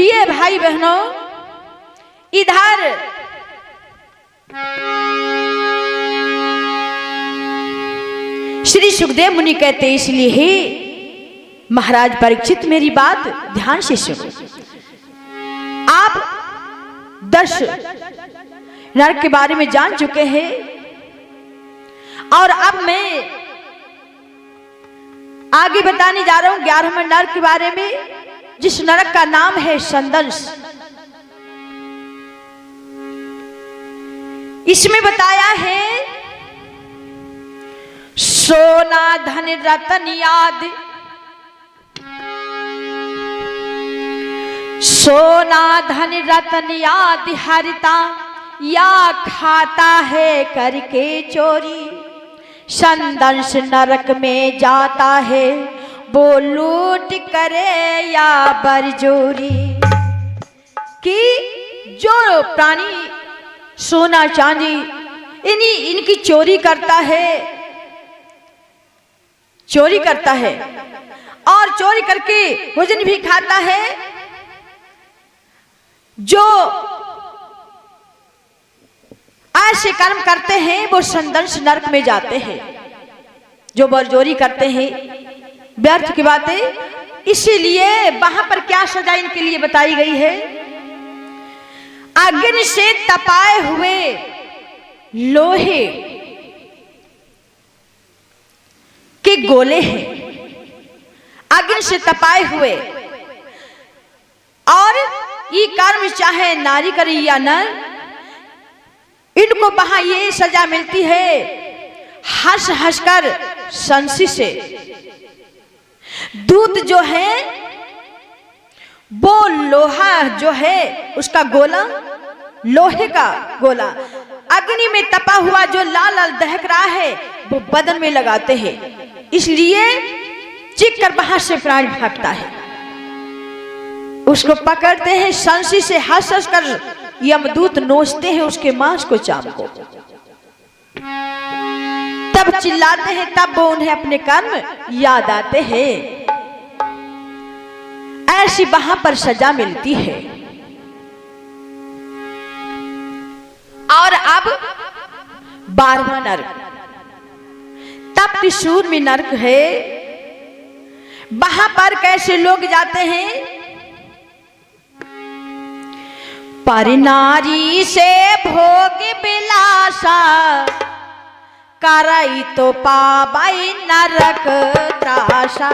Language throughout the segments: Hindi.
प्रिय भाई बहनों, इधर श्री सुखदेव मुनि कहते इसलिए हे महाराज परीक्षित मेरी बात ध्यान से सुनो। आप 10 नरक के बारे में जान चुके हैं और अब मैं आगे बताने जा रहा हूं 11वें नरक के बारे में, जिस नरक का नाम है संदंश। इसमें बताया है सोना धन रतन याद, सोना धन रतन याद हरता या खाता है करके चोरी। संदंश नरक में जाता है वो लूट करे या बरजोरी। कि जो प्राणी सोना चांदी इनकी चोरी करता है और चोरी करके भोजन भी खाता है, जो ऐसे कर्म करते हैं वो संदंश नरक में जाते हैं। जो बरजोरी करते हैं व्यर्थ की बातें, इसीलिए वहां पर क्या सजा इनके लिए बताई गई है। अग्नि से तपाए हुए लोहे के गोले हैं, अग्नि से तपाए हुए, और ये कर्म चाहे नारी करे या नर, इनको वहां ये सजा मिलती है हंस हंसकर संसी से। दूत जो है वो लोहा जो है उसका गोला, लोहे का गोला अग्नि में तपा हुआ जो लाल लाल दहक रहा है वो बदन में लगाते हैं, इसलिए चीख कर वहां से प्राण भागता है। उसको पकड़ते हैं संसी से, हंस हंस कर यमदूत नोचते हैं उसके मांस को, चाम को, तब चिल्लाते हैं, तब वो उन्हें अपने कर्म याद आते हैं। ऐसी वहां पर सजा मिलती है। और अब 12वां नरक तप्त शूर नरक है। वहां पर कैसे लोग जाते हैं? पर नारी से भोग बिलासा करई तो पाबाई नरक त्रासा।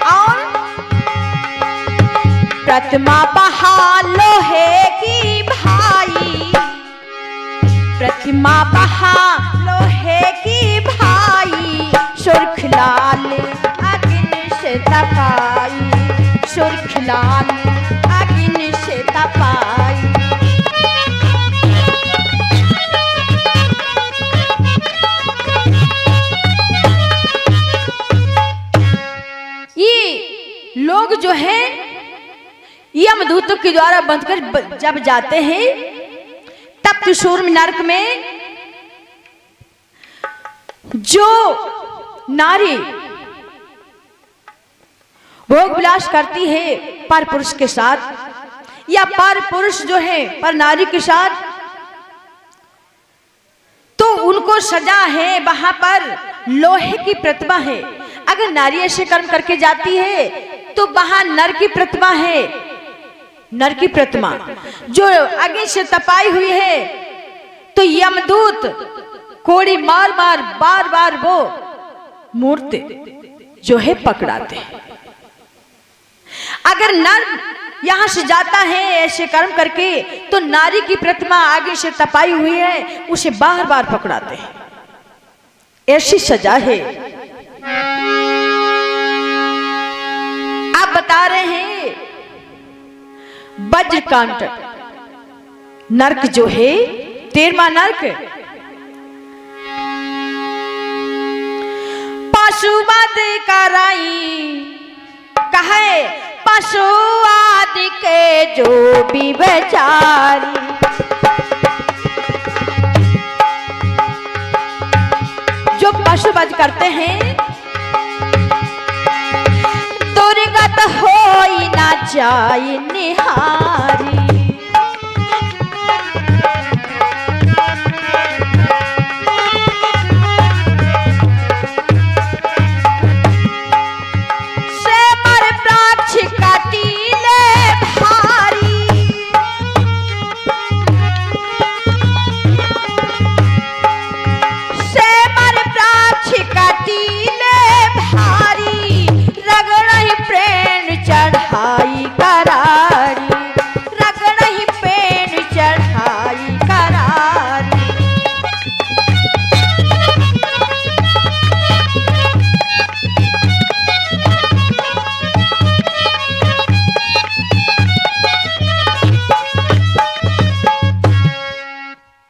और प्रतिमा बहा लोहे की भाई, प्रतिमा बहा लोहे की भाई, सुर्ख लाल अग्नि से तपाई, सुर्ख लाल अग्नि से तपाई। ये लोग जो है यमदूतों के द्वारा बंधकर जब जाते हैं तप्त शूर नरक में, जो नारी भोग विलास करती है पर पुरुष के साथ या पर पुरुष जो है पर नारी के साथ, तो उनको सजा है वहां पर लोहे की प्रतिमा है। अगर नारी ऐसे कर्म करके जाती है तो वहां नर की प्रतिमा है, नर की प्रतिमा जो अग्नि से तपाई हुई है, तो यमदूत कोड़ी मार मार बार बार वो मूर्ति जो है पकड़ाते हैं। अगर नर यहां से जाता है ऐसे कर्म करके तो नारी की प्रतिमा आगे से तपाई हुई है उसे बार बार पकड़ाते हैं। ऐसी सजा है। आप बता रहे हैं वज्रकांट नरक जो है 13वां नरक, पशुवध कराई कहे पशु आदि के जो भी बेचारी, जो पशुवध करते हैं, दुर्गत होई ना जाई निहारी।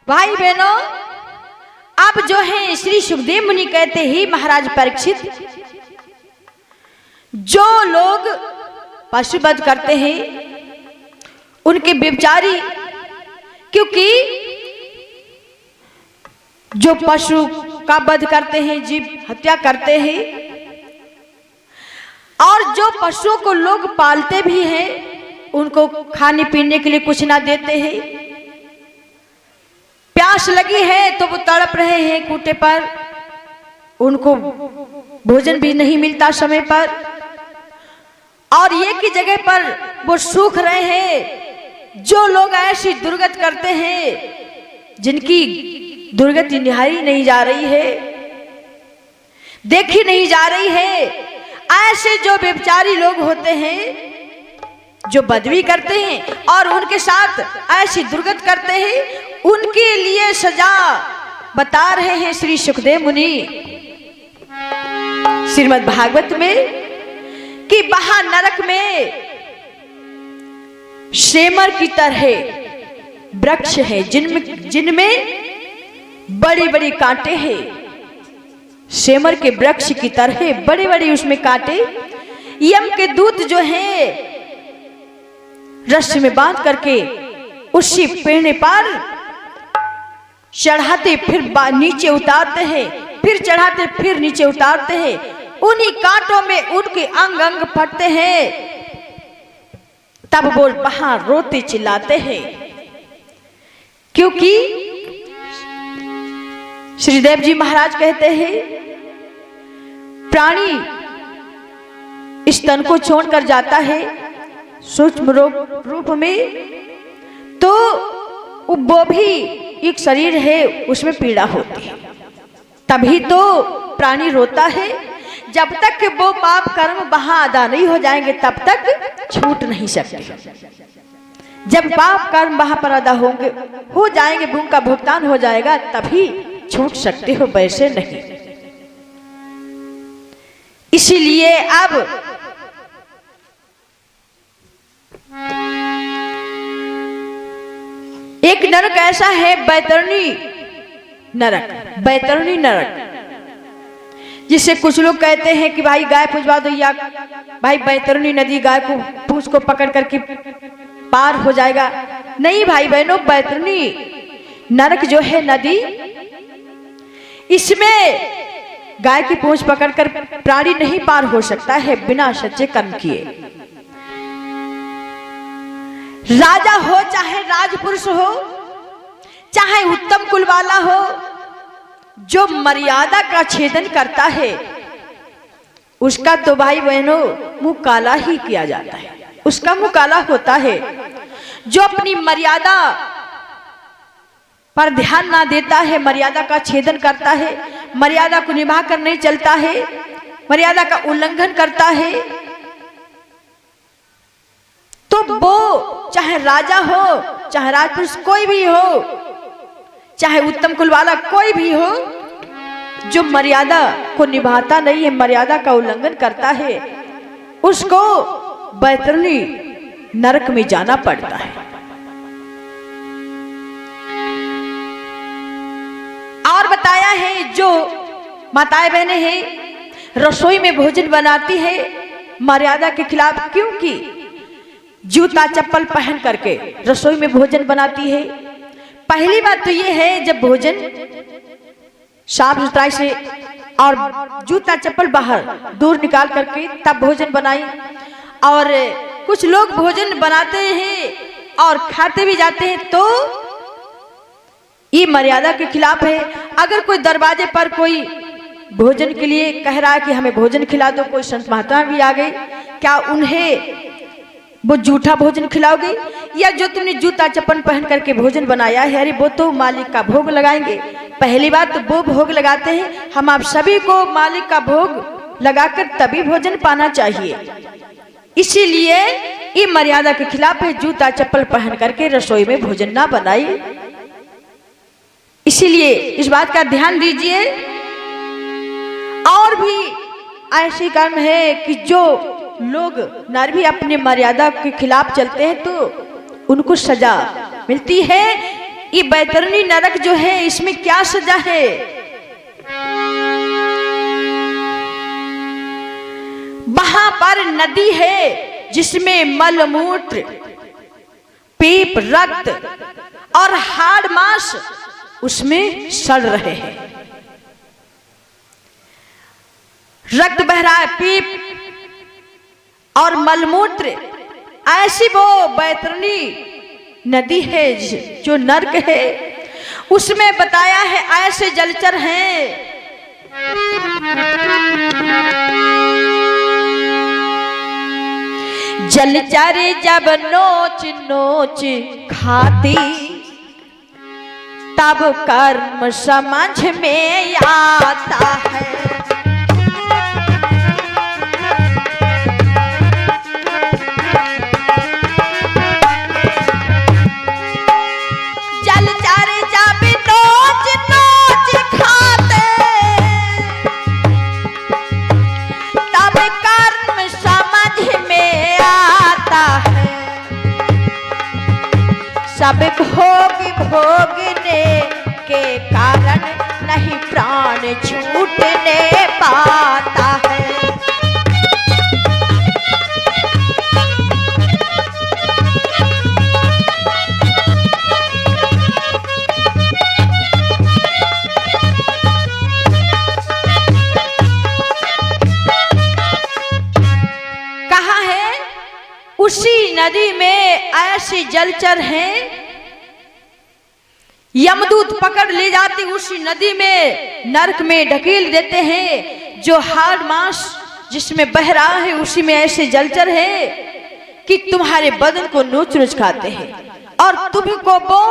भाई बहनों, अब जो है श्री सुखदेव मुनि कहते ही महाराज परीक्षित, जो लोग पशुवध करते हैं उनके व्यभिचारी, क्योंकि जो पशु का वध करते हैं, जीव हत्या करते हैं, और जो पशुओं को लोग पालते भी हैं, उनको खाने पीने के लिए कुछ ना देते हैं, प्यास लगी है तो वो तड़प रहे हैं कूटे पर, उनको भोजन भी नहीं मिलता समय पर, और ये की जगह पर वो सूख रहे हैं। जो लोग ऐसी दुर्गत करते हैं जिनकी दुर्गति निहारी नहीं जा रही है, देखी नहीं जा रही है, ऐसे जो व्यभिचारी लोग होते हैं, जो बदवी करते हैं और उनके साथ ऐसी दुर्गत करते हैं, उनके लिए सजा बता रहे हैं श्री सुखदेव मुनि श्रीमद् भागवत में, कि वहां नरक में शेमर की तरह वृक्ष है, जिनमें बड़ी बड़ी कांटे हैं। शेमर के वृक्ष की तरह बड़े बड़े उसमें कांटे, यम के दूत जो है रस्सी में बांध करके उसी पेड़ पर चढ़ाते फिर नीचे उतारते हैं, फिर चढ़ाते फिर नीचे उतारते हैं। उन्हीं कांटों में उनके अंग अंग फटते हैं, तब वो वहां रोते चिल्लाते हैं, क्योंकि श्रीदेव जी महाराज कहते हैं, प्राणी इस तन को छोड़कर जाता है सूक्ष्म रूप में, तो वो भी एक शरीर है, उसमें पीड़ा होती है, तभी तो प्राणी रोता है। जब तक वो पाप कर्म वहां अदा नहीं हो जाएंगे तब तक छूट नहीं सकते। जब पाप कर्म वहां पर अदा हो जाएंगे, उनका भुगतान हो जाएगा, तभी छूट सकते हो, वैसे नहीं। इसीलिए अब एक नरक ऐसा है, बैतरणी नरक, जिसे कुछ लोग कहते हैं कि भाई गाय पूजवा दो, या भाई बैतरणी नदी गाय को पूछ को पकड़ करके पार हो जाएगा। नहीं भाई बहनों, बैतरणी नरक जो है नदी, इसमें गाय की पूंछ पकड़कर प्राणी नहीं पार हो सकता है बिना सच्चे कर्म किए। राजा हो चाहे राजपुरुष हो, चाहे उत्तम कुल वाला हो, जो मर्यादा का छेदन करता है उसका तो भाई बहनों मुंह काला ही किया जाता है, उसका मुंह काला होता है। जो अपनी मर्यादा पर ध्यान ना देता है, मर्यादा का छेदन करता है, मर्यादा को निभा कर नहीं चलता है, मर्यादा का उल्लंघन करता है, तो वो चाहे राजा हो, चाहे राजपुरुष कोई भी हो, चाहे उत्तम कुल वाला कोई भी हो, जो मर्यादा को निभाता नहीं है, मर्यादा का उल्लंघन करता है, उसको बैतरणी नरक में जाना पड़ता है। और बताया है, जो माताएं बहनें हैं रसोई में भोजन बनाती है मर्यादा के खिलाफ, क्योंकि जूता चप्पल पहन करके रसोई में भोजन बनाती है। पहली बात तो ये है, जब भोजन साफ सुथराई से और जूता चप्पल बाहर दूर निकाल करके तब भोजन बनाई। और कुछ लोग भोजन बनाते हैं और खाते भी जाते हैं, तो ये मर्यादा के खिलाफ है। अगर कोई दरवाजे पर कोई भोजन के लिए कह रहा है कि हमें भोजन खिला दो, कोई संत महात्मा भी आ गए, क्या उन्हें वो जूठा भोजन खिलाओगे? या जो तुमने जूता चप्पल पहन करके भोजन बनाया है, अरे वो तो मालिक का भोग लगाएंगे। पहली बात तो वो भोग लगाते हैं, हम आप सभी को मालिक का भोग लगाकर तभी भोजन पाना चाहिए। इसीलिए ये मर्यादा के खिलाफ है, जूता चप्पल पहन करके रसोई में भोजन ना बनाइए। इसीलिए इस बात का ध्यान दीजिए। और भी ऐसे कर्म है कि जो लोग नारी भी अपने मर्यादा के खिलाफ चलते हैं तो उनको सजा मिलती है। ये बैतरणी नरक जो है, इसमें क्या सजा है? वहां पर नदी है जिसमें मलमूत्र, पीप, रक्त और हाड़ मांस उसमें सड़ रहे हैं। रक्त बह रहा है, पीप और मलमूत्र, ऐसी वो बैतरणी नदी है जो नर्क है। उसमें बताया है ऐसे जलचर हैं जलचर जब नोच नोच खाती तब कर्म समझ में आता है। जलचर जब नोच नोच खाते तब कर्म समझ में आता है। सब भोग भोगने के कारण नहीं प्राण छूटने पाता है। कहाँ है? उसी नदी में ऐसे जलचर हैं, यमदूत पकड़ ले जाते उसी नदी में नरक में ढकेल देते हैं। जो हाड़ मांस जिसमें बह रहा है उसी में ऐसे जलचर है कि तुम्हारे बदन को नोच नोच खाते हैं और तुमको वो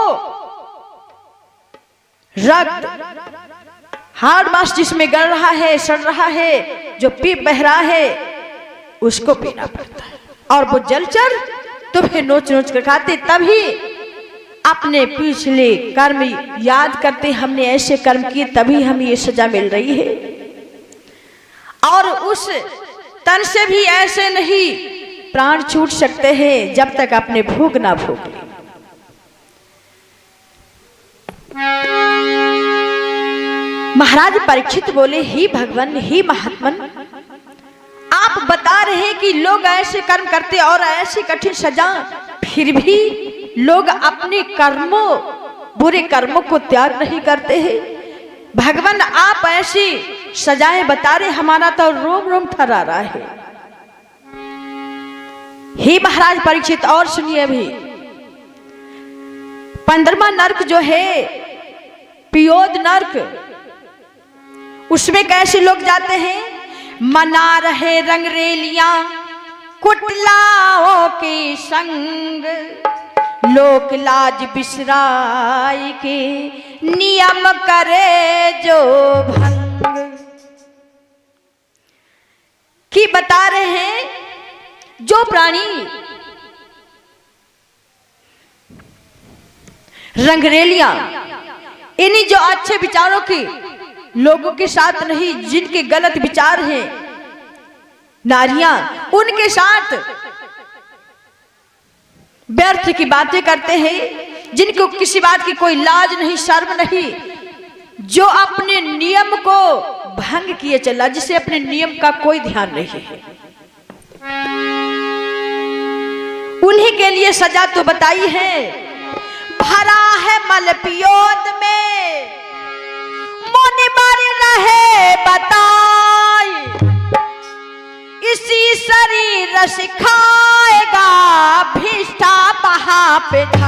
रक्त, हाड़ मांस जिसमें गल रहा है, सड़ रहा है, जो पीप बह रहा है, उसको पीना पड़ता है। और वो जलचर तुम्हें नोच नोच कर खाते। तभी अपने पिछले कर्म याद करते, हमने ऐसे कर्म किए तभी हमें ये सजा मिल रही है। और उस तन से भी ऐसे नहीं प्राण छूट सकते हैं जब तक अपने भोग ना भोग ले। महाराज परीक्षित बोले, ही भगवान, ही महात्मन, आप बता रहे हैं कि लोग ऐसे कर्म करते और ऐसी कठिन सजा, फिर भी लोग अपने कर्मों, बुरे कर्मों को त्याग नहीं करते हैं। भगवान आप ऐसी सजाएं बता रहे, हमारा तो रोम रोम थर्रा रहा है। हे महाराज परीक्षित, और सुनिए भी, 15वां नरक जो है पियोद नरक, उसमें कैसे लोग जाते हैं? मना रहे रंगरेलियां कुटलाओं के संग, लोक लाज बिसराई के नियम करे जो भंग। कि बता रहे हैं जो प्राणी रंगरेलियां, इन्हीं जो अच्छे विचारों की लोगों के साथ नहीं, जिनके गलत विचार हैं, नारियां उनके साथ व्यर्थ की बातें करते हैं, जिनको किसी बात की कोई लाज नहीं, शर्म नहीं, जो अपने नियम को भंग किए चला, जिसे अपने नियम का कोई ध्यान नहीं है, उन्हीं के लिए सजा तो बताई है। भरा है मल पियोद में मुनि मारे है बताए, इसी शरीर सिखाएगा भिष्टा वहां पे था।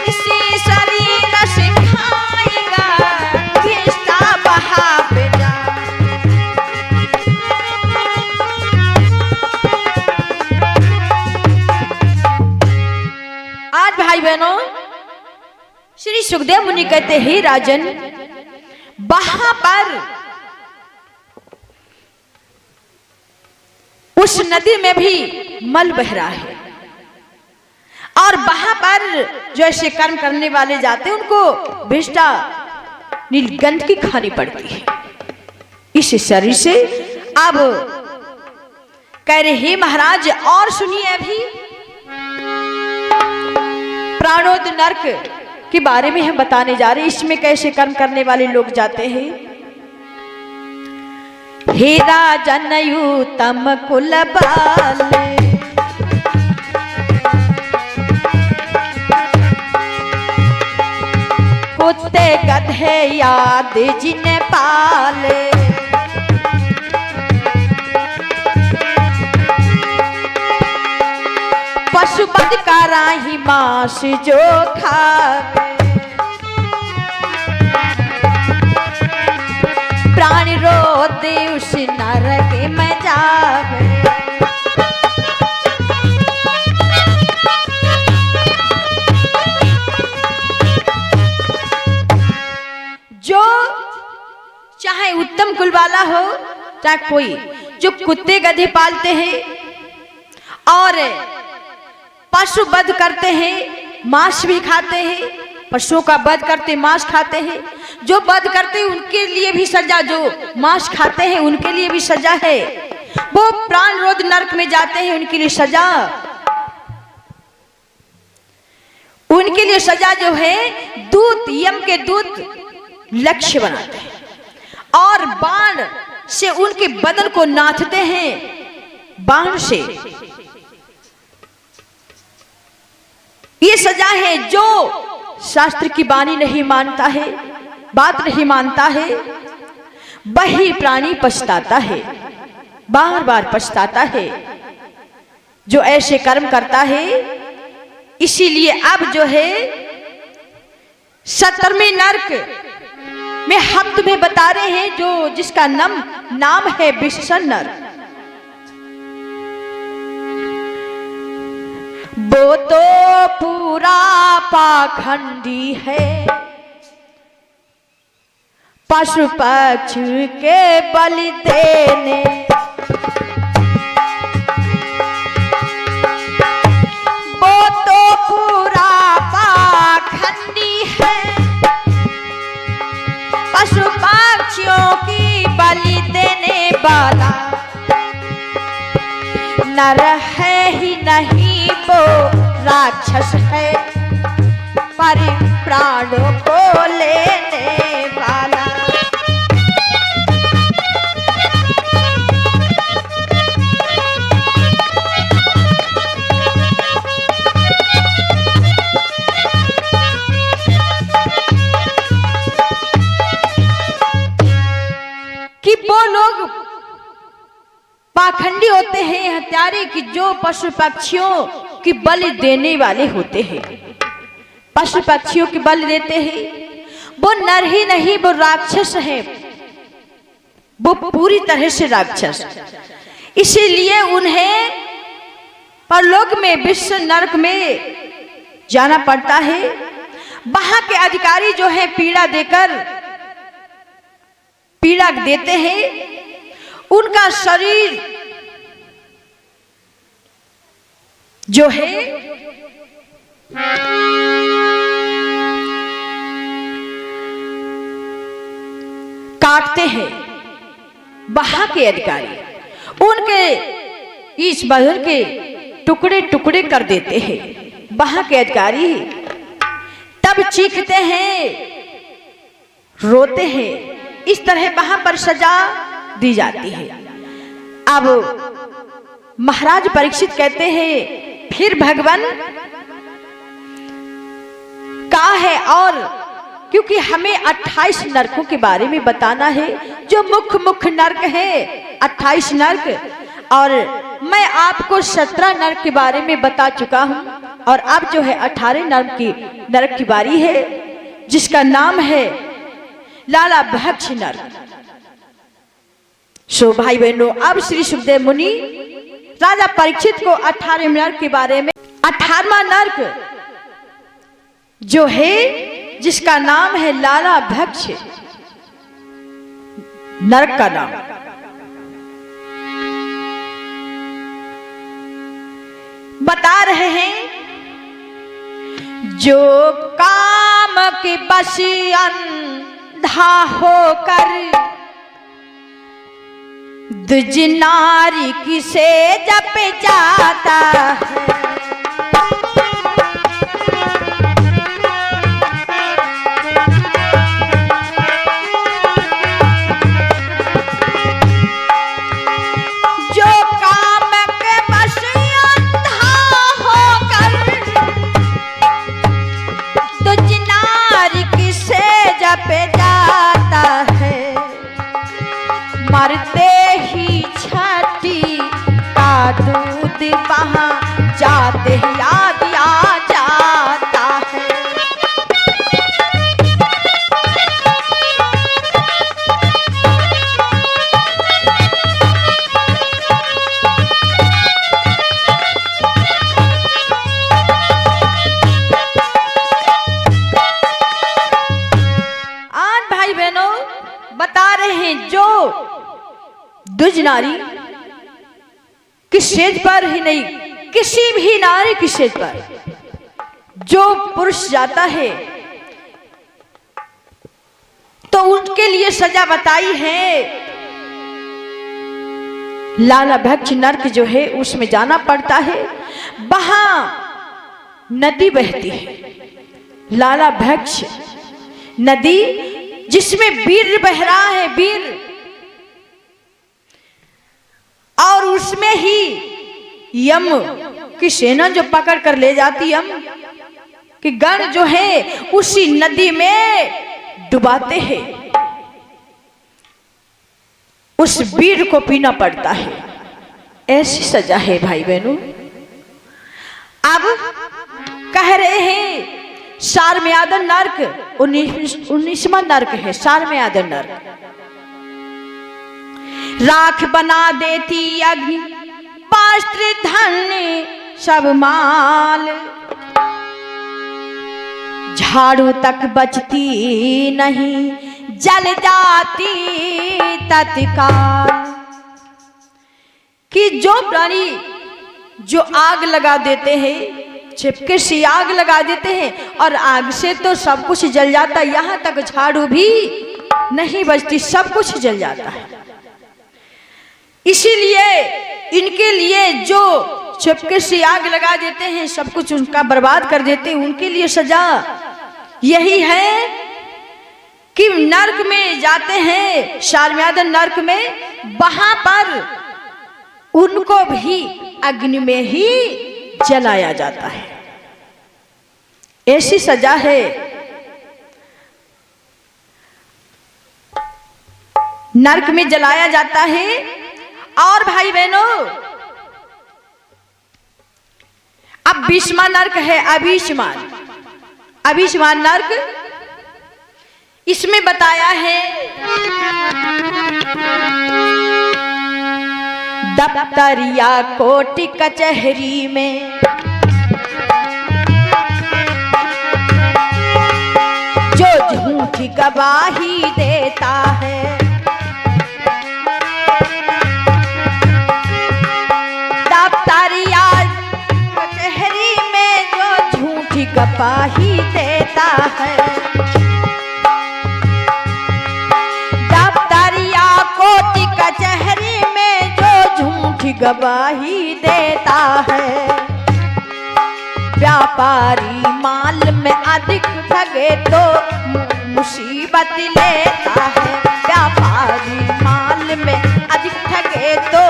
इसी शरीर सिखाएगा भिष्टा वहां पे जा। आज भाई बहनों, श्री सुखदेव मुनि कहते हैं राजन, वहां पर उस नदी में भी मल बह रहा है और वहां पर जो ऐसे कर्म करने वाले जाते हैं उनको भिष्टा नीलगंध की खानी पड़ती है इस शरीर से। अब कह रहे हे महाराज और सुनिए, अभी प्राणोद नरक के बारे में हम बताने जा रहे हैं। इसमें कैसे कर्म करने वाले लोग जाते हैं। हे राजन उत्तम कुल बाले, कुत्ते गधे याद जिन्हें पाले, पशुपद का राही मांस जो खावे, प्राणी रोते उस नरक में जावे। जो चाहे उत्तम कुल वाला हो, चाहे कोई जो कुत्ते गधे पालते हैं और पशु वध करते हैं, मांस भी खाते हैं, पशुओं का वध करते मांस खाते हैं, जो वध करते हैं उनके लिए भी सजा, जो मांस खाते हैं उनके लिए भी सजा है। वो प्राण रोध नरक में जाते हैं, उनके लिए सजा, उनके लिए सजा जो है दूत, यम के दूत लक्ष्य बनाते हैं और बाण से उनके बदन को नाथते हैं, बाण से। ये सजा है जो शास्त्र की वाणी नहीं मानता है, बात नहीं मानता है, वही प्राणी पछताता है, बार बार पछताता है जो ऐसे कर्म करता है। इसीलिए अब जो है 17वें नरक में हम तुम्हें बता रहे हैं, जो जिसका नाम है विषण नरक। वो तो पूरा पाखंडी है, पशु पक्षी के बलि देने, वो तो पूरा पाखंडी है, पशु पक्षियों की बलि देने वाला। नर है ही नहीं वो राक्षस है, पर प्राणों को लेने वाला। कि वो लोग पाखंडी होते हैं, हत्यारे की जो पशु पक्षियों की बलि देने वाले होते हैं, पशु पक्षियों की बलि देते हैं। वो नर ही नहीं, वो राक्षस है, वो पूरी तरह से राक्षस। इसीलिए उन्हें परलोक में, विश्व नरक में जाना पड़ता है। वहां के अधिकारी जो है पीड़ा देते हैं, उनका शरीर जो है काटते हैं। वहां के अधिकारी उनके इस बदन के टुकड़े टुकड़े कर देते हैं। वहां के अधिकारी तब चीखते हैं, रोते हैं। इस तरह वहां पर सजा दी जाती है। अब महाराज परीक्षित कहते हैं फिर भगवान का है। और क्योंकि हमें 28 नरकों के बारे में बताना है, जो मुख्य नरक है 28 नरक, और मैं आपको 17 नरक के बारे में बता चुका हूं। और अब जो है 18 नरक की बारी है, जिसका नाम है लाला भक्ष नरक। सो भाई बहनों, अब श्री सुखदेव मुनि राजा परीक्षित को 18 नरक के बारे में, 18वां नरक जो है जिसका नाम है लाला भक्ष नरक का नाम, बता रहे हैं। जो काम के बस अंधा होकर दुज नारी किसे जप जाता है, मरते ही छठी का दूध वहां जाते याद आ जाता है। आज भाई बहनों बता रहे हैं, जो दुज नारी किस स्टेज पर ही नहीं, किसी भी नारी की स्टेज पर जो पुरुष जाता है तो उनके लिए सजा बताई है। लाला भक्ष नरक जो है उसमें जाना पड़ता है, वहां नदी बहती है लाला भक्ष नदी, जिसमें वीर बह रहा है, वीर, और उसमें ही यम की सेना जो पकड़ कर ले जाती, यम कि गण जो है उसी नदी में डुबाते हैं, उस वीर को पीना पड़ता है। ऐसी सजा है भाई बहनों। अब कह रहे हैं सारमेयादन नरक 19वां नरक है, सारमेयादन नरक। राख बना देती अग्नि वस्त्र धन सब माल, झाड़ू तक बचती नहीं जल जाती तत्काल। कि जो प्राणी जो आग लगा देते हैं, छिपके से आग लगा देते हैं, और आग से तो सब कुछ जल जाता, यहाँ तक झाड़ू भी नहीं बचती, सब कुछ जल जाता है। इसीलिए इनके लिए जो छिपके से आग लगा देते हैं, सब कुछ उनका बर्बाद कर देते हैं, उनके लिए सजा यही है कि नरक में जाते हैं, सारमेयादन नरक में, वहां पर उनको भी अग्नि में ही जलाया जाता है। ऐसी सजा है। नरक में जलाया जाता है। और भाई बहनों, अब 20वां नरक है अभीष्मान। अभीष्मान नरक, इसमें बताया है दफ्तरिया कोर्ट कचहरी में जो झूठी गवाही देता है, दफ्तरिया कचहरी में जो झूठी गवाही देता है, दफ्तरिया कोर्ट कचहरी में जो झूठी गवाही देता है, व्यापारी माल में अधिक ठगे तो मुसीबत लेता है, व्यापारी माल में अधिक ठगे तो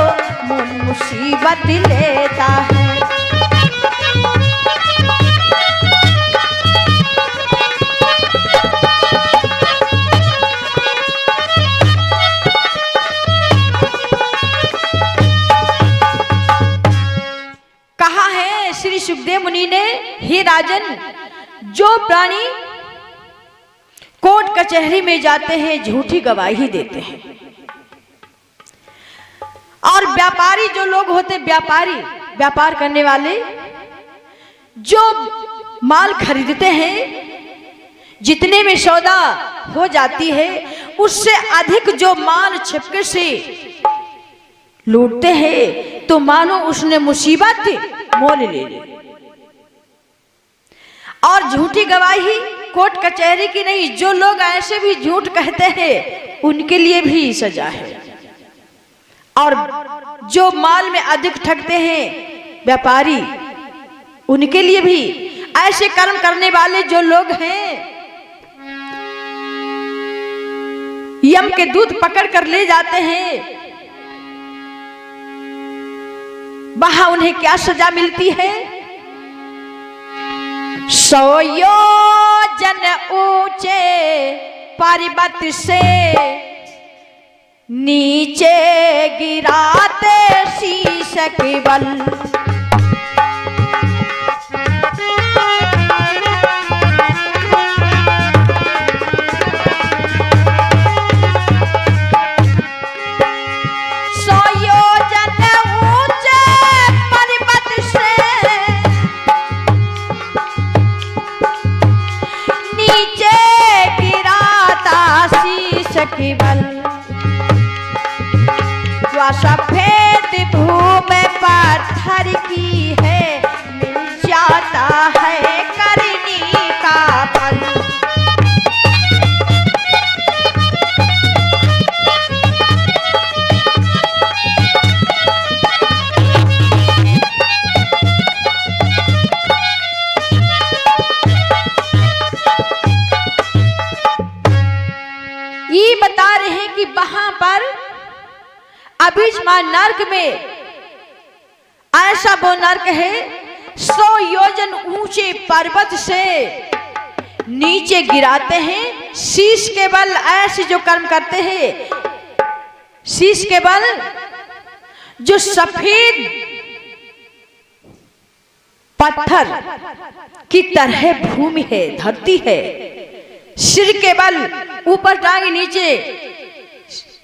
मुसीबत लेता है। राजन, जो प्राणी कोर्ट कचहरी में जाते हैं झूठी गवाही देते हैं, और व्यापारी जो लोग होते, व्यापारी व्यापार करने वाले जो माल खरीदते हैं, जितने में सौदा हो जाती है उससे अधिक जो माल छिपके से लूटते हैं, तो मानो उसने मुसीबत मोल ले ली। और झूठी गवाही कोर्ट कचहरी की नहीं, जो लोग ऐसे भी झूठ कहते हैं उनके लिए भी सजा है। और जो माल में अधिक ठगते हैं व्यापारी, उनके लिए भी, ऐसे कर्म करने वाले जो लोग हैं यम के दूत पकड़ कर ले जाते हैं, वहां उन्हें क्या सजा मिलती है? 100 योजन ऊंचे पर्वत से नीचे गिराते शीश के बल, 100 योजन ऊंचे पर्वत से नीचे गिराता शीश के बल, सफेद भूमि पत्थर की है, मिल जाता है करनी का फल। ये बता रहे हैं कि वहां पर अभिष्मा नर्क में ऐसा वो नर्क है, 100 योजन ऊंचे पर्वत से नीचे गिराते हैं शीश के बल। ऐसे जो कर्म करते हैं शीश के बल, जो सफेद पत्थर की तरह भूमि है, धरती है, सिर के बल ऊपर टांग नीचे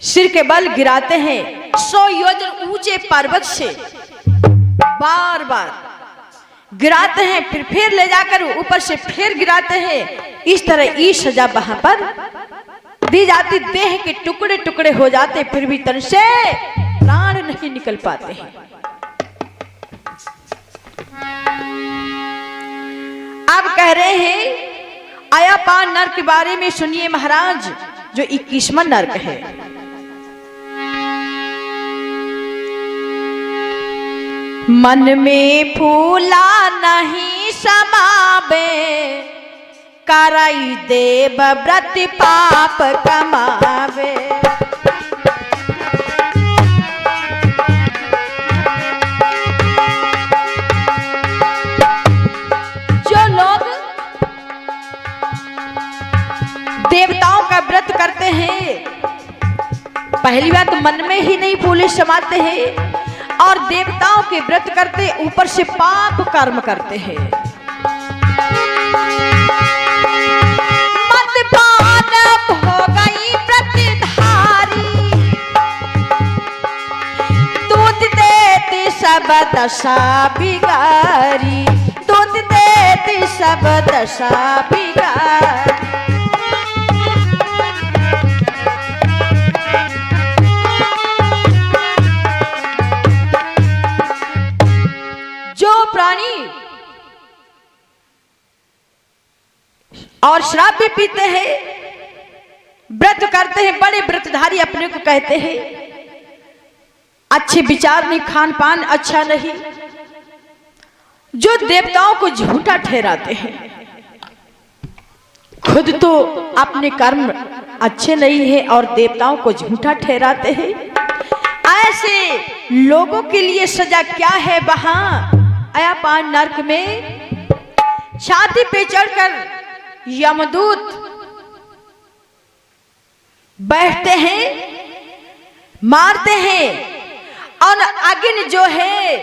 सिर के बल गिराते हैं 100 योजन ऊंचे पर्वत से, बार बार गिराते हैं, फिर ले जाकर ऊपर से फिर गिराते हैं। इस तरह ये सजा वहां पर दी जाती। देह के टुकड़े टुकड़े हो जाते, फिर भी तन से प्राण नहीं निकल पाते हैं। अब कह रहे हैं आयापान नर्क के बारे में सुनिए महाराज, जो 21वां नर्क है। मन में फूला नहीं समावे, कराई देव व्रत पाप कमावे। जो लोग देवताओं का व्रत करते हैं, पहली बात मन में ही नहीं फूले समाते हैं, और देवताओं के व्रत करते ऊपर से पाप कर्म करते हैं। मदपान हो गई व्रतधारी, दूध देती सब दशा बिगारी, दूध देती सब दशा बिगारी। प्राणी और शराब भी पीते हैं, व्रत करते हैं, बड़े व्रतधारी अपने को कहते हैं, अच्छे विचार नहीं, खान पान अच्छा नहीं, जो देवताओं को झूठा ठहराते हैं, खुद तो अपने कर्म अच्छे नहीं है और देवताओं को झूठा ठहराते हैं। ऐसे लोगों के लिए सजा क्या है? वहां आयापान नर्क में छाती पे चढ़कर यमदूत बैठते हैं, मारते हैं, और अग्नि जो है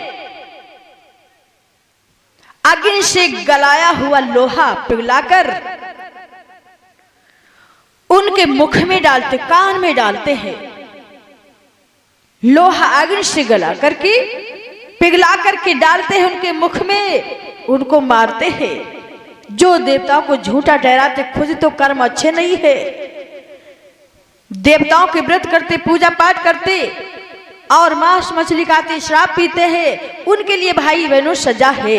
अग्नि से गलाया हुआ लोहा पिघलाकर उनके मुख में डालते, कान में डालते हैं। लोहा अग्नि से गला करके पिघला करके डालते हैं उनके मुख में, उनको मारते हैं। जो देवताओं को झूठा ठहराते, खुद तो कर्म अच्छे नहीं है, देवताओं के व्रत करते, पूजा पाठ करते और मांस मछली खाते, शराब पीते हैं, उनके लिए भाई बहनों सजा है।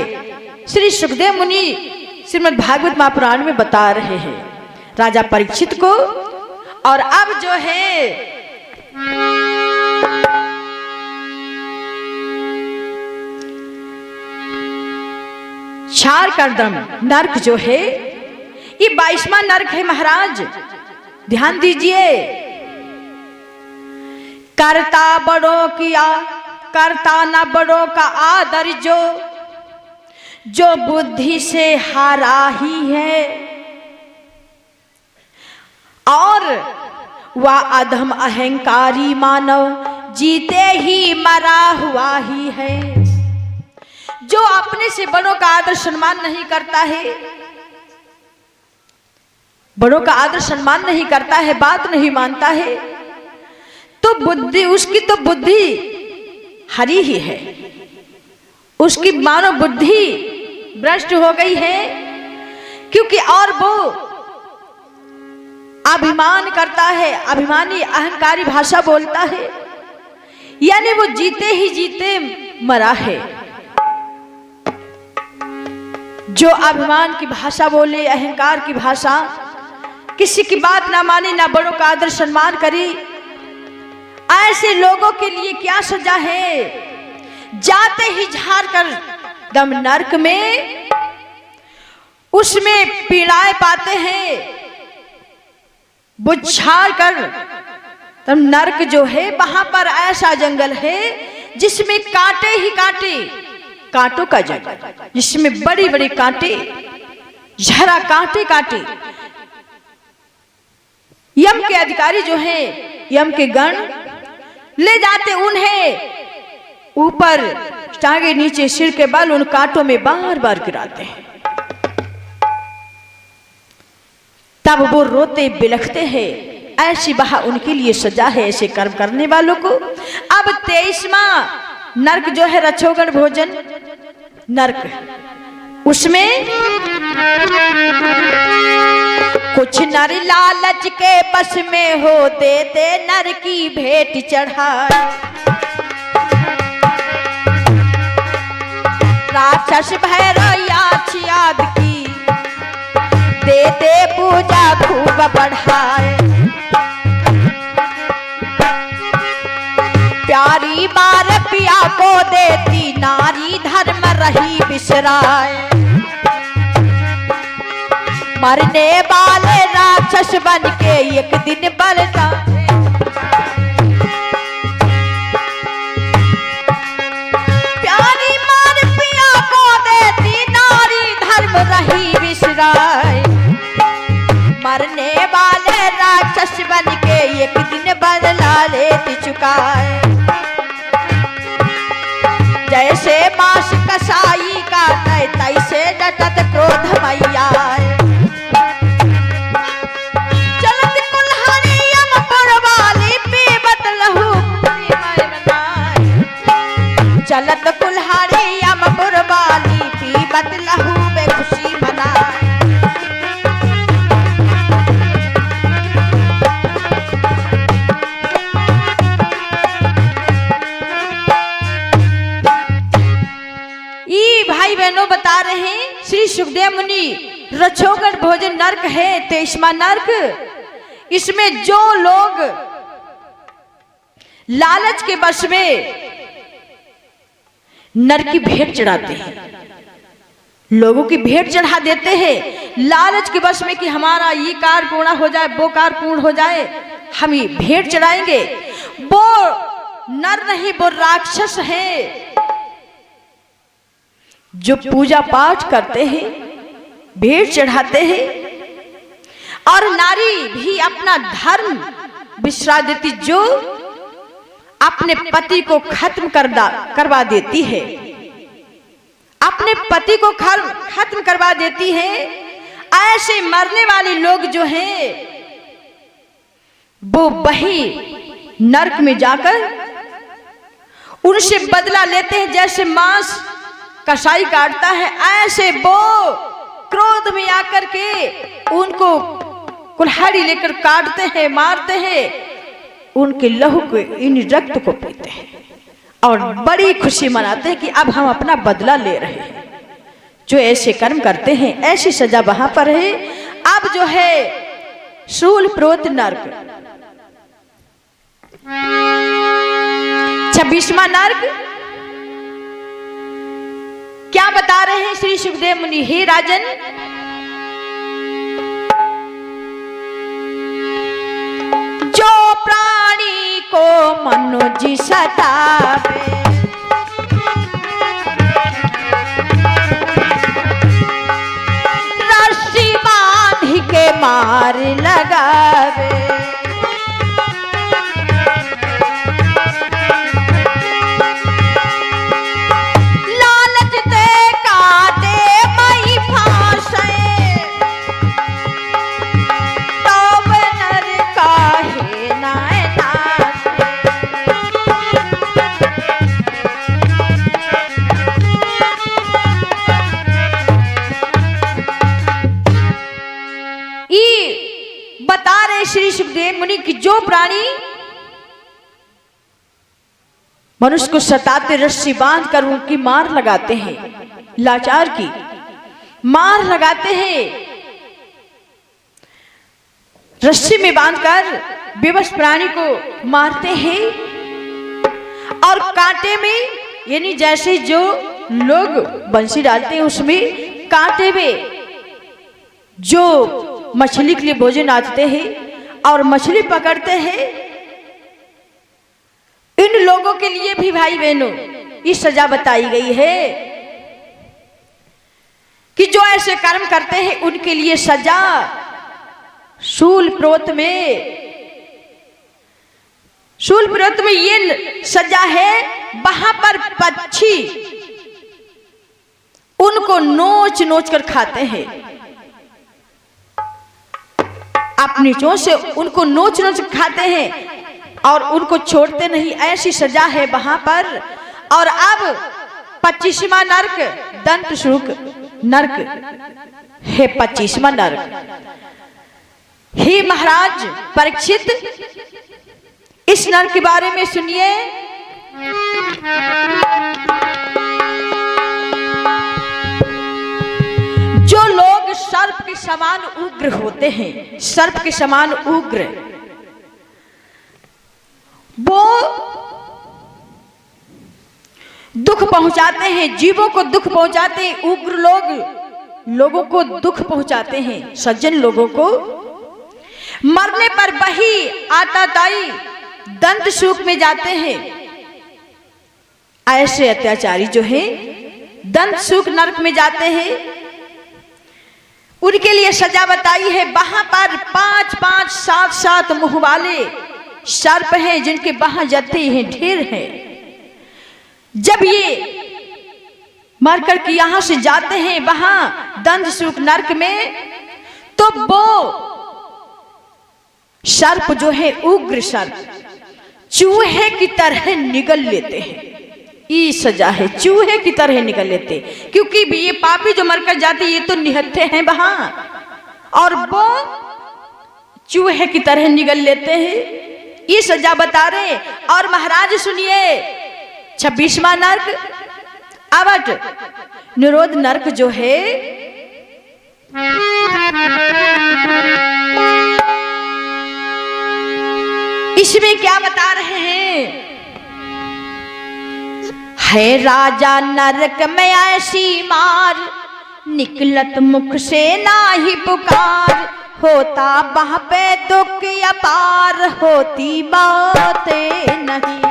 श्री सुखदेव मुनि श्रीमद् भागवत महापुराण में बता रहे हैं राजा परीक्षित को। और अब जो है क्षार कर्दम नरक जो है, ये 22वां नरक है महाराज, ध्यान दीजिए। करता बड़ों किया, करता ना बड़ों का आदर, जो बुद्धि से हारा ही है, और वह अधम अहंकारी मानव जीते ही मरा हुआ ही है। जो अपने से बड़ों का आदर सम्मान नहीं करता है, बड़ों का आदर सम्मान नहीं करता है, बात नहीं मानता है, तो बुद्धि उसकी तो बुद्धि हरी ही है, उसकी मानव बुद्धि भ्रष्ट हो गई है। क्योंकि और वो अभिमान करता है, अभिमानी अहंकारी भाषा बोलता है, यानी वो जीते ही जीते मरा है। जो अभिमान की भाषा बोले, अहंकार की भाषा, किसी की बात ना माने, ना बड़ों का आदर सम्मान करे, ऐसे लोगों के लिए क्या सजा है? जाते ही झाड़ कर दम नरक में, उसमें पीड़ाएं पाते हैं। बुझाड़ कर तब नरक जो है, वहां पर ऐसा जंगल है जिसमें कांटे ही कांटे, कांटों का जंगल, जिसमें बड़ी बड़ी कांटे, जहरा कांटे कांटे। यम के अधिकारी जो है, यम के गण ले जाते उन्हें ऊपर, टांगे नीचे, सिर के बल उन कांटों में बार बार गिराते हैं। तब वो रोते बिलखते हैं। ऐसी वह उनके लिए सजा है, ऐसे कर्म करने वालों को। अब 23वां नरक जो है, रछोगण भोजन नरक, उसमें कुछ नर लालच के बस में हो, देते नर की भेंट चढ़ाए। राक्षस भैरव याद की, देते पूजा खूब बढ़ाए। प्यारी बार पिया को देती, नारी धर्म रही बिसराए। मरने वाले राक्षस बन के एक दिन बलता, प्यारी मार पिया को देती, नारी धर्म रही बिसराए। मरने वाले राक्षस बन के एक दिन बदला लेती चुकाए। जैसे मांस कसाई का तय, तैसे डटत क्रोध मैया। चलत कुल्हाड़ी यमपुर वाली, पीबत लहू चलत कुल्हाड़ी यमपुर वाली, पीबत लहू में खुशी मनाए। भाई बहनों बता रहे हैं श्री सुखदेव मुनि, रछोगण भोजन नरक है 23वां नरक। इसमें जो लोग लालच के वश में नरक की भेंट चढ़ाते हैं, लोगों की भेंट चढ़ा देते हैं लालच के वश में कि हमारा ये कार्य पूर्ण हो जाए, वो कार्य पूर्ण हो जाए, हम ये भेंट चढ़ाएंगे। वो नर नहीं, वो राक्षस है जो पूजा पाठ करते हैं, भेंट चढ़ाते हैं। और नारी भी अपना धर्म बिसरा देती, जो अपने पति को खत्म करवा देती है, अपने पति को खत्म करवा देती है। ऐसे मरने वाले लोग जो हैं वो वही नरक में जाकर उनसे बदला लेते हैं। जैसे मांस कसाई काटता है, ऐसे वो क्रोध में आकर के उनको कुल्हाड़ी लेकर काटते हैं, मारते हैं, उनके लहू को, इन रक्त को पीते हैं और बड़ी खुशी मनाते हैं कि अब हम अपना बदला ले रहे हैं। जो ऐसे कर्म करते हैं ऐसी सजा वहां पर है। अब जो है शूल प्रोत नरक, 26वां नरक क्या बता रहे हैं श्री सुखदेव मुनि? हे राजन, जो प्राणी को मनुजी सतावे, रस्सी बांध के मार लगावे, लालच दे काटे मई फांसे, तब नर काहे नाय नासे। बता रहे श्री सुखदेव मुनि कि जो प्राणी मनुष्य को सताते, रस्सी बांध कर उनकी मार लगाते हैं, लाचार की मार लगाते हैं, रस्सी में बांधकर बेबस प्राणी को मारते हैं और कांटे में, यानी जैसे जो लोग बंसी डालते हैं उसमें कांटे में जो मछली के लिए भोजन आते हैं और मछली पकड़ते हैं, इन लोगों के लिए भी भाई बहनों ये सजा बताई गई है कि जो ऐसे कर्म करते हैं उनके लिए सजा शूल प्रोत में ये सजा है। वहां पर पक्षी उनको नोच नोच कर खाते हैं, अपनी चोंच से उनको नोच नोच खाते हैं और उनको छोड़ते नहीं। ऐसी सजा है वहां पर। और अब 25वां नरक दंत शूक नरक है। 25वां नरक, हे महाराज परीक्षित, इस नरक के बारे में सुनिए। जो लोग सर्प के समान उग्र होते हैं, सर्प के समान उग्र, वो दुख पहुंचाते हैं, जीवों को दुख पहुंचाते हैं। उग्र लोग लोगों को दुख पहुंचाते हैं, सज्जन लोगों को। मरने पर वही आताताई दंत शूक में जाते हैं। ऐसे अत्याचारी जो हैं दंत शूक नरक में जाते हैं। उनके लिए सजा बताई है। वहां पर 5-5, 7-7 मुंह वाले सर्प हैं जिनके वहां जाते हैं, ढेर हैं। जब ये मरकर के यहां से जाते हैं वहां दंत शूक नरक में, तो वो सर्प जो है उग्र सर्प चूहे की तरह निगल लेते हैं। ये सजा है, चूहे की तरह निकल लेते, क्योंकि ये पापी जो मरकर जाते ये तो निहत्थे हैं वहां, और वो चूहे की तरह निगल लेते हैं। ये सजा बता रहे। और महाराज सुनिए, 26वां नरक अवट निरोध नरक जो है, इसमें क्या बता रहे हैं? है राजा नरक में ऐसी मार, निकलत मुख से नाही पुकार, होता वहां पे दुख अपार, होती बातें नहीं।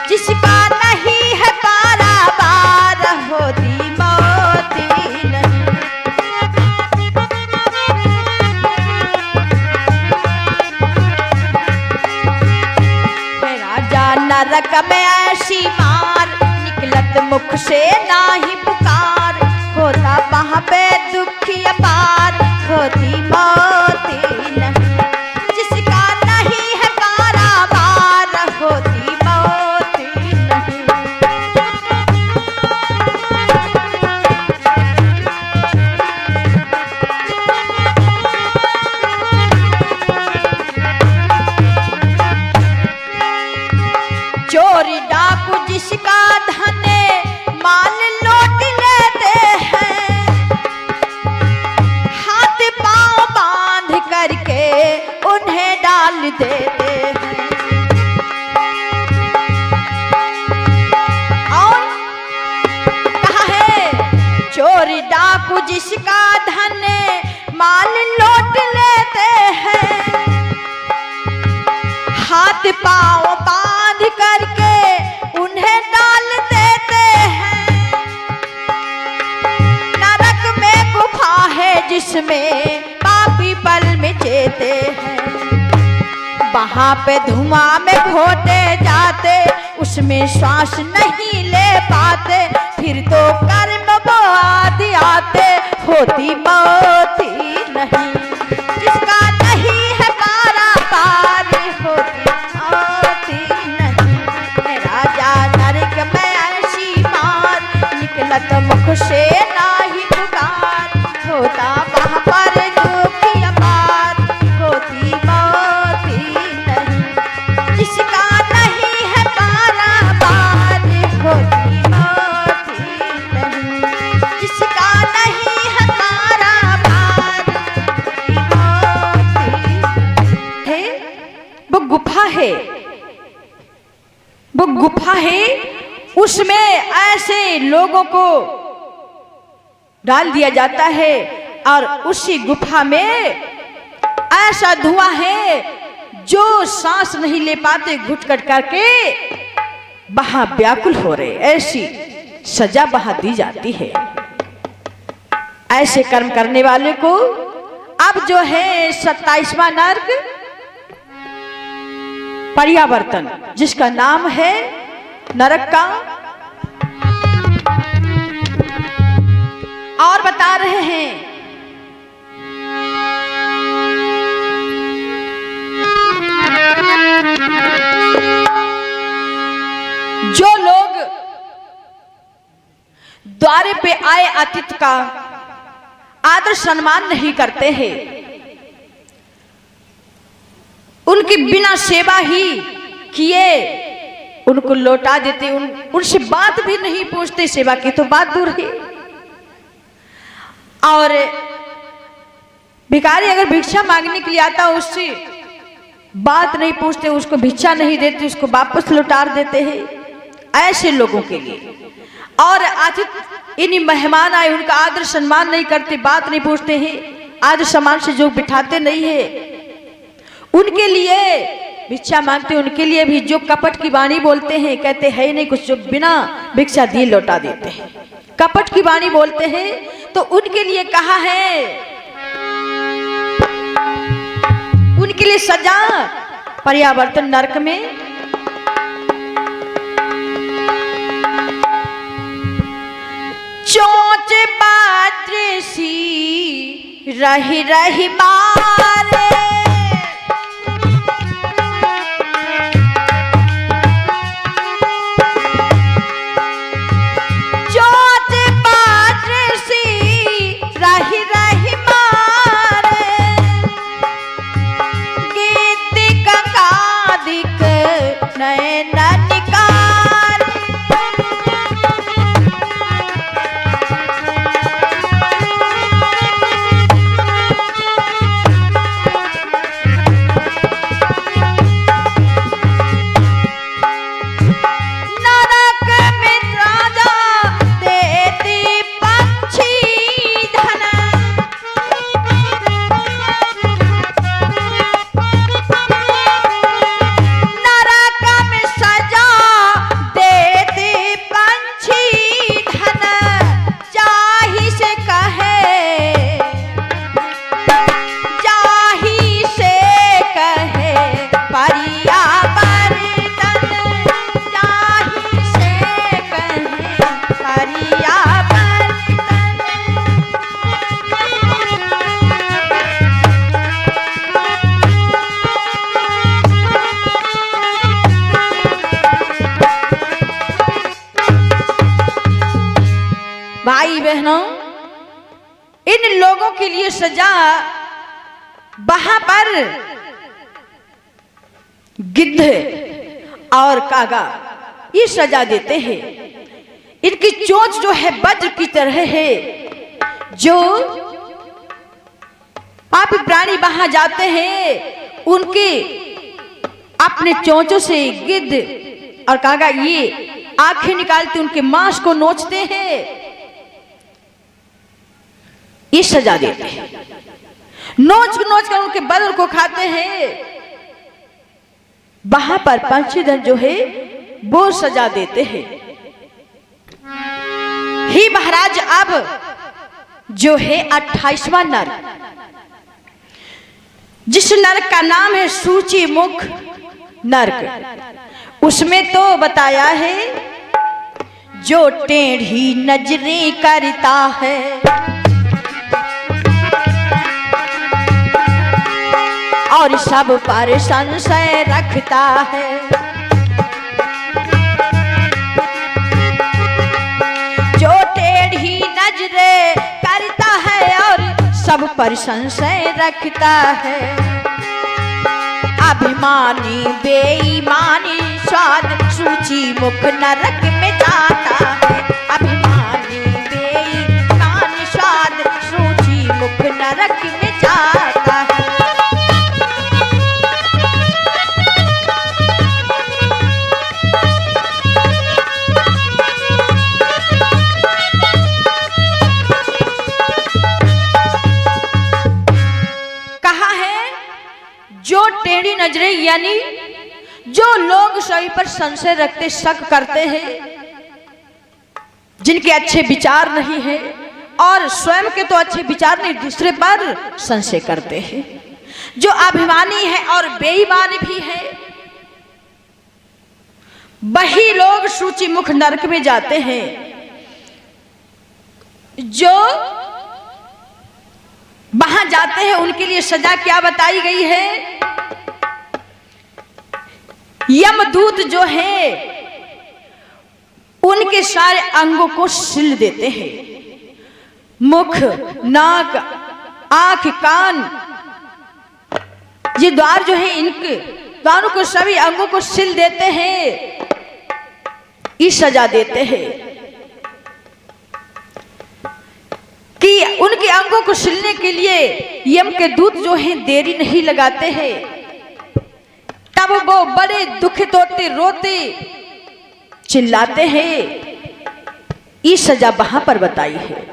जिसका नहीं है पारावार, होती बातें नहीं। है राजा नरक में ऐसी मार, मुख से नाही पुकार, होता वहां पे दुखी अपार, होती मौत नहीं, जिसका नहीं है कारावार, होती मौत नहीं। चोरी डाकू जिसका धन माल लौट लेते हैं, हाथ पांव बांध करके उन्हें डाल देते हैं। और कहा है चोरी डाकू जिसका धन माल लौट लेते हैं, हाथ पांव बांध करके उन्हें डाल देते हैं। नरक में गुफा है जिसमें पापी पल में चेते हैं, वहां पे धुआं में घोटे जाते, उसमें श्वास नहीं ले पाते, फिर तो कर्म आदि आते, होती मौत ही नहीं, जिसका नहीं है पारावार, होती मौत ही नहीं। राजा नरक में ऐसी मार, निकलत मुख से नाही पुकार, होता वहां पर दुखी अपार, होती मौत ही नहीं, जिसका नहीं है पारावार, होती मौत ही नहीं, जिसका नहीं है पारावार, होती मौत ही है। वो गुफा है, वो गुफा है, उसमें ऐसे लोगों को डाल दिया जाता है और उसी गुफा में ऐसा धुआं है जो सांस नहीं ले पाते, घुट कट करके वहां व्याकुल हो रहे, ऐसी सजा वहां दी जाती है। ऐसे कर्म करने वाले को अब जो है 27वां नर्क पर्यावर्तन, जिसका नाम है नरक का, और बता रहे हैं जो लोग द्वारे पे आए अतिथि का आदर सम्मान नहीं करते हैं, उनकी बिना सेवा ही किए उनको लौटा देते, उनसे बात भी नहीं पूछते, सेवा की तो बात दूर है। और भिखारी अगर भिक्षा मांगने के लिए आता, उससे बात नहीं पूछते, उसको भिक्षा नहीं देते, उसको वापस लौटा देते हैं, ऐसे लोगों के लिए। और अतिथि इन्हीं मेहमान आए, उनका आदर सम्मान नहीं करते, बात नहीं पूछते हैं, आदर सम्मान से जो बिठाते नहीं है, उनके लिए भिक्षा मांगते, उनके लिए भी जो कपट की वाणी बोलते हैं, कहते हैं नहीं कुछ, जो बिना भिक्षा दिए लौटा देते हैं, कपट की वाणी बोलते हैं, तो उनके लिए कहा है, उनके लिए सजा पर्यावर्तन नरक में। चोंच पात्र सी रही रही मारे, बहनों, इन लोगों के लिए सजा वहां पर गिद्ध और कागा ये सजा देते हैं। इनकी चोंच जो है वज्र की तरह है। जो पापी प्राणी वहां जाते हैं उनके अपने चोंचों से गिद्ध और कागा ये आंखें निकालते उनके मांस को नोचते हैं, ये सजा देते हैं। नोच कर उनके बदन को खाते हैं। वहां पर पंचीधर जो है वो सजा देते हैं। ही महाराज अब जो है 28वां नरक, जिस नरक का नाम है सूची मुख नरक, उसमें तो बताया है जो टेढ़ी नजरें करता है और सब पर संशय रखता है, जो टेढ़ी नजरें करता है और सब पर संशय रखता है, अभिमानी बेईमानी स्वाद सूची मुख नरक में जाता है, अभिमानी बेईमानी स्वाद सूची मुख नरक में जाता है। जो टेढ़ी नजरें यानी जो लोग सभी पर संशय रखते, शक करते हैं, जिनके अच्छे विचार नहीं है और स्वयं के तो अच्छे विचार नहीं, दूसरे पर संशय करते हैं, जो अभिमानी है और बेईमान भी है, वही लोग सूची मुख नरक में जाते हैं। जो वहां जाते हैं उनके लिए सजा क्या बताई गई है? यमदूत जो है उनके सारे अंगों को सिल देते हैं। मुख, नाक, आंख, कान, ये द्वार जो है इनके द्वारों को सभी अंगों को सिल देते हैं, ये सजा देते हैं कि उनके अंगों को सिलने के लिए यम के दूत जो हैं देरी नहीं लगाते हैं। तब वो बड़े दुखित होते, रोते, चिल्लाते हैं। ये सजा वहां पर बताई है।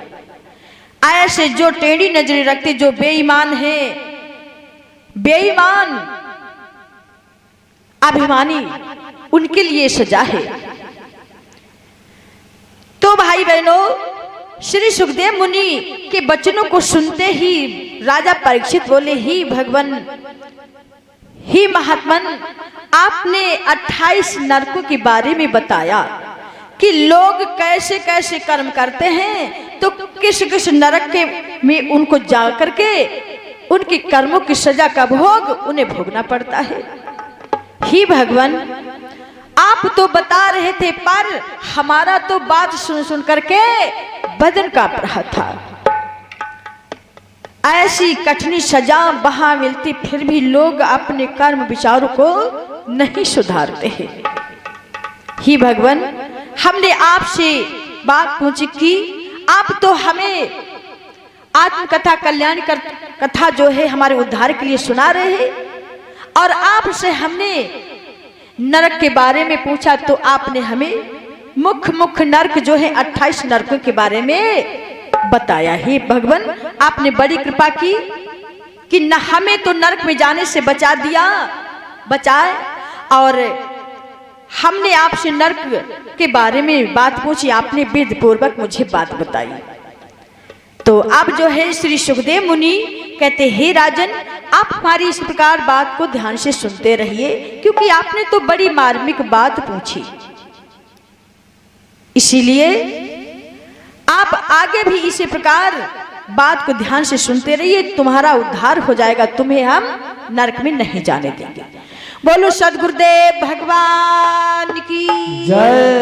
ऐसे जो टेढ़ी नजरें रखते, जो बेईमान है, बेईमान अभिमानी, उनके लिए सजा है। तो भाई बहनों, श्री सुखदेव मुनि के वचनों को सुनते ही राजा परीक्षित बोले, ही भगवान, ही महात्मन, आपने 28 नरकों के बारे में बताया कि लोग कैसे कैसे कर्म करते हैं, तो किस किस नरक के में उनको जा करके उनके कर्मों की सजा का भोग उन्हें भोगना पड़ता है। ही भगवान, आप तो बता रहे थे पर हमारा तो बात सुन सुन करके बदन कांप रहा था। ऐसी कठिन सजा वहां मिलती, फिर भी लोग अपने कर्म विचारों को नहीं सुधारते हैं। ही भगवान, हमने आपसे बात पूछी कि आप तो हमें आत्मकथा, कल्याण कथा जो है हमारे उद्धार के लिए सुना रहे हैं, और आपसे हमने नरक के बारे में पूछा तो आपने हमें मुख नरक जो है 28 नरकों के बारे में बताया। ही भगवान, आपने बड़ी कृपा की कि न हमें तो नरक में जाने से बचाए, और हमने आपसे नरक के बारे में बात पूछी, आपने विधि पूर्वक मुझे बात बताई। तो अब जो है श्री सुखदेव मुनि कहते, हे राजन, आप हमारी इस प्रकार बात को ध्यान से सुनते रहिए, क्योंकि आपने तो बड़ी मार्मिक बात पूछी, इसीलिए आप आगे भी इसी प्रकार बात को ध्यान से सुनते रहिए, तुम्हारा उद्धार हो जाएगा, तुम्हें हम नरक में नहीं जाने देंगे। बोलो सद्गुरुदेव भगवान की जय।